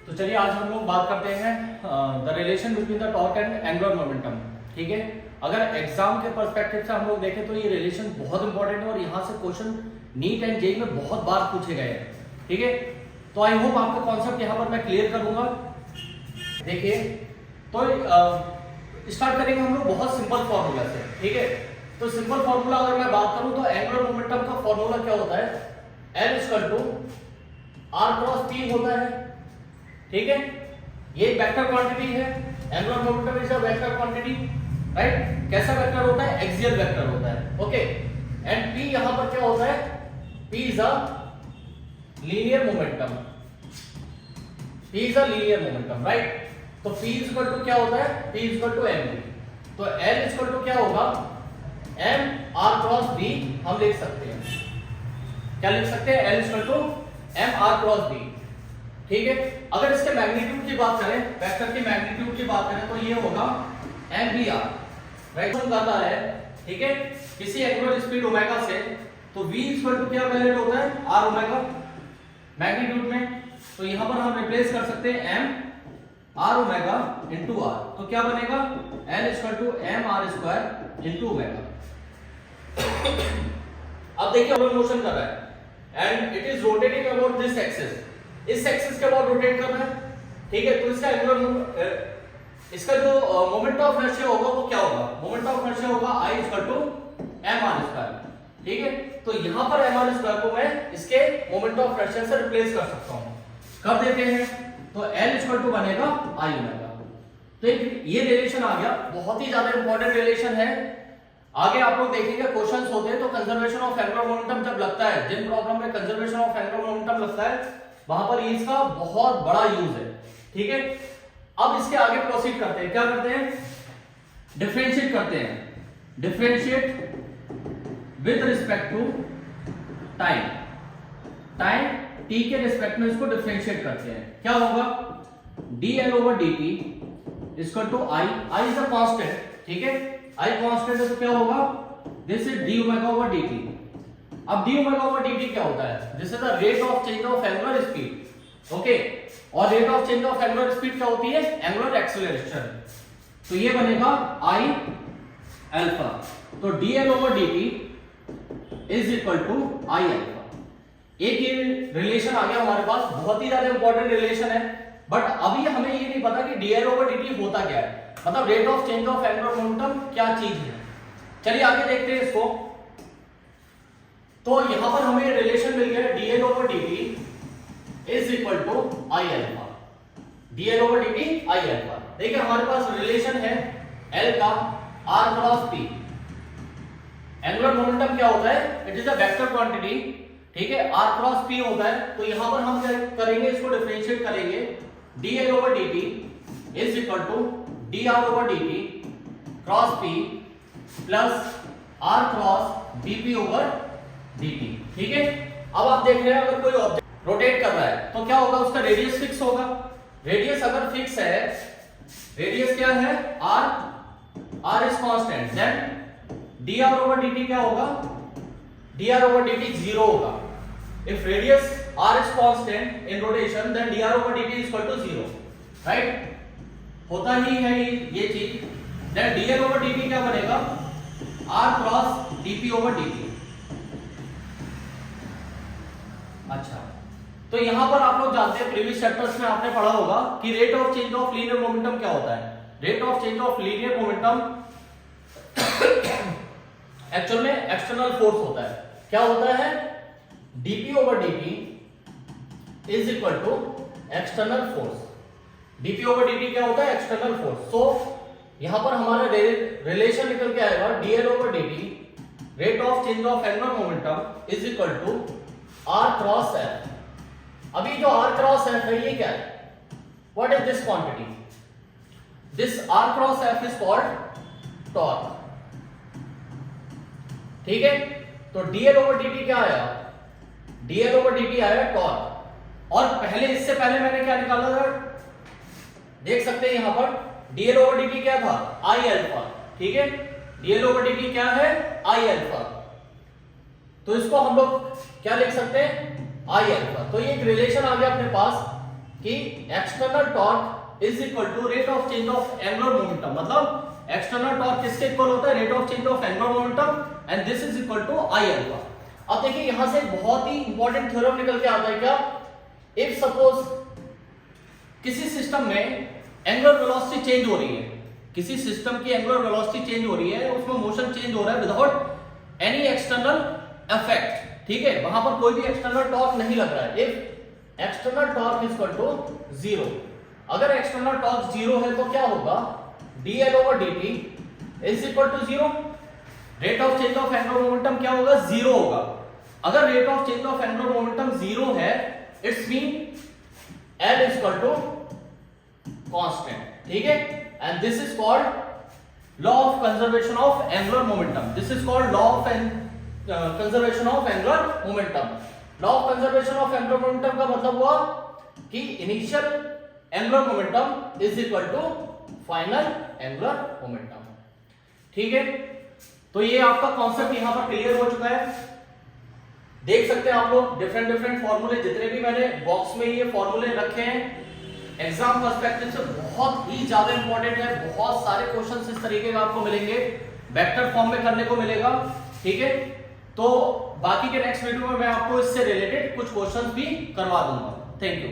तो चलिए आज हम लोग बात करते हैं the relation between the torque and angular momentum. ठीक है, अगर एग्जाम के पर्सपेक्टिव से हम लोग देखें तो ये रिलेशन बहुत इंपॉर्टेंट है और यहाँ से क्वेश्चन नीट एंड जेईई में बहुत बार पूछे गए हैं। ठीक है, तो आई होप आपका कॉन्सेप्ट यहाँ पर मैं क्लियर करूंगा। देखिए, तो स्टार्ट करेंगे हम लोग बहुत सिंपल फॉर्मूला से। ठीक है, तो सिंपल फॉर्मूला अगर मैं बात करूं तो एंगुलर मोमेंटम का फॉर्मूला क्या होता है, L equal to R cross P होता है। ठीक है, ये एक वेक्टर क्वांटिटी है। Angular momentum is a vector quantity, right. कैसा वेक्टर होता है, एक्सियल वेक्टर होता है। ओके, एंड P यहां पर क्या होता है, P is a linear momentum. P is a linear momentum, right. तो P इक्वल टू क्या होता है, P इक्वल टू mv। तो L इक्वल टू क्या होगा, m r क्रॉस b हम लिख सकते हैं। क्या लिख सकते हैं, L equal to m r cross b। ठीक है, अगर इसके मैग्नीट्यूड की बात करें, वेक्टर की मैग्नीट्यूड की बात करें तो ये होगा mvr, राइट। कहता है, ठीक है, किसी एंगुलर स्पीड ओमेगा से तो v इक्वल टू क्या वैल्यू होता है, r ओमेगा मैग्नीट्यूड में। तो यहां पर हम रिप्लेस कर सकते हैं m r omega into r। तो क्या बनेगा, L equal to m r square into omega. अब देखिए मोशन कर रहा है and it is rotating about this axis. इस एक्सिस के अबाउट रोटेट कर रहा है। ठीक है, तो इसका एंगुलर इसका जो मोमेंट ऑफ इनर्शिया होगा वो क्या होगा, मोमेंट ऑफ इनर्शिया होगा I equal to m r square. ठीक है, तो यहां पर m r स्क्वायर को मैं इसके मोमेंट ऑफ इनर्शिया से रिप्लेस कर सकता हूं। कब देते हैं, तो L इक्वल टू बनेगा I ओमेगा। तो ये रिलेशन आ गया, बहुत ही ज्यादा इंपॉर्टेंट रिलेशन है। आगे आप लोग देखेंगे क्वेश्चंस होते हैं तो कंजर्वेशन ऑफ एंगुलर मोमेंटम जब लगता है, जिन प्रॉब्लम में कंजर्वेशन ऑफ एंगुलर मोमेंटम लगता है वहां पर इसका बहुत बड़ा यूज है। ठीक है, अब इसके आगे प्रोसीड करते हैं। क्या करते हैं, डिफरेंशिएट करते हैं। Differentiate with respect to time. Time t के रिस्पेक्ट में इसको डिफरेंशिएट करते हैं। क्या होगा, dl over dt equal to I is a constant. ठीक है, I कांस्टेंट है तो क्या होगा, this is d omega over dt। अब d ओमेगा ओवर dt क्या होता है, this is the rate of change of angular speed. Okay, और rate of change of angular speed क्या होती है, एंगुलर एक्सीलरेशन। तो ये बनेगा I अल्फा। तो dl over dt is equal to I alpha. एक ये रिलेशन आ गया हमारे पास, बहुत ही ज्यादा इंपॉर्टेंट रिलेशन है। बट अभी हमें ये नहीं पता कि dl ओवर dt होता क्या है, मतलब rate of change of angular momentum क्या चीज है। चलिए आगे देखते हैं इसको। तो यहां पर हमें रिलेशन मिल गया dl over dt is equal to I alpha. dl over dt I alpha. देखिए हमारे पास रिलेशन है L का r cross p। Angular momentum क्या होता है, it is a vector quantity. ठीक है, r क्रॉस p होता है। तो यहां पर हम क्या करेंगे, इसको डिफरेंशिएट करेंगे। dl over dt is equal to dr over dt cross p plus r cross dp over dt। ठीक है, अब आप देख रहे हैं अगर कोई ऑब्जेक्ट रोटेट कर रहा है तो क्या होगा, उसका रेडियस फिक्स होगा। रेडियस अगर फिक्स है, रेडियस क्या है r is constant, then dr over dt क्या होगा, dr over dt 0 होगा। If radius r is constant in rotation, then dr over dt is equal to 0, right? होता ही है ये चीज। Then dl over dt क्या बनेगा, r cross dp over dt। अच्छा, तो यहां पर आप लोग जानते हैं, प्रीवियस चैप्टर्स में आपने पढ़ा होगा कि rate of change of linear momentum क्या होता है। Rate of change of linear momentum actual में एक्सटर्नल फोर्स होता है। क्या होता है, dp over dt is equal to external force. dp over dt क्या होता है, एक्सटर्नल फोर्स। सो यहां पर हमारा रिलेशन निकल के आएगा dl over dt rate of change of angular momentum is equal to r cross f। अभी जो r क्रॉस f है ये क्या है, what is this quantity, this r cross f is called torque. ठीक है, तो dl ओवर dt क्या आया, dl ओवर dt आया टॉर्क। और पहले, इससे पहले मैंने क्या निकाला था, देख सकते हैं यहां पर dl ओवर dt क्या था, I अल्फा। ठीक है, dl ओवर dt क्या है, I अल्फा। तो इसको हम लोग क्या लिख सकते हैं, I अल्फा। तो ये एक रिलेशन आ गया अपने पास कि external torque is equal to rate of change of angular momentum, मतलब एक्सटर्नल टॉर्क किसके इक्वल होता है, rate of change of angular momentum and this is equal to I alpha. अब देखिए यहां से बहुत ही इंपॉर्टेंट थ्योरम निकल के आता है क्या, इफ सपोज किसी सिस्टम में एंगुलर वेलोसिटी चेंज हो रही है, किसी सिस्टम की एंगुलर वेलोसिटी चेंज हो रही है, उसमें मोशन चेंज हो रहा है विदाउट एनी एक्सटर्नल इफेक्ट, ठीक है, वहां पर कोई भी एक्सटर्नल टॉर्क नहीं लग रहा है। If external torque is equal to zero, अगर एक्सटर्नल टॉर्क जीरो है तो क्या होगा, dl over dt is equal to zero, rate of change of angular momentum क्या होगा, जीरो होगा। अगर rate of change of angular momentum zero है, it's mean L is equal to constant, ठीक है, and this is called law of conservation of angular momentum, this is called law of conservation of angular momentum. Law of conservation of angular momentum का मतलब हुआ कि initial angular momentum is equal to final angular momentum, ठीक है। तो ये आपका concept यहां पर क्लियर हो चुका है। देख सकते हैं आप लोग डिफरेंट डिफरेंट फॉर्मूले, जितने भी मैंने बॉक्स में ये फॉर्मूले रखे हैं, एग्जाम पर्सपेक्टिव से बहुत ही ज्यादा इंपॉर्टेंट है। बहुत सारे क्वेश्चंस इस तरीके का आपको मिलेंगे, वेक्टर फॉर्म में करने को मिलेगा, ठीक है। तो बाकी के नेक्स्ट वीडियो में मैं आपको इससे रिलेटेड कुछ क्वेश्चंस भी करवा दूंगा। Thank you.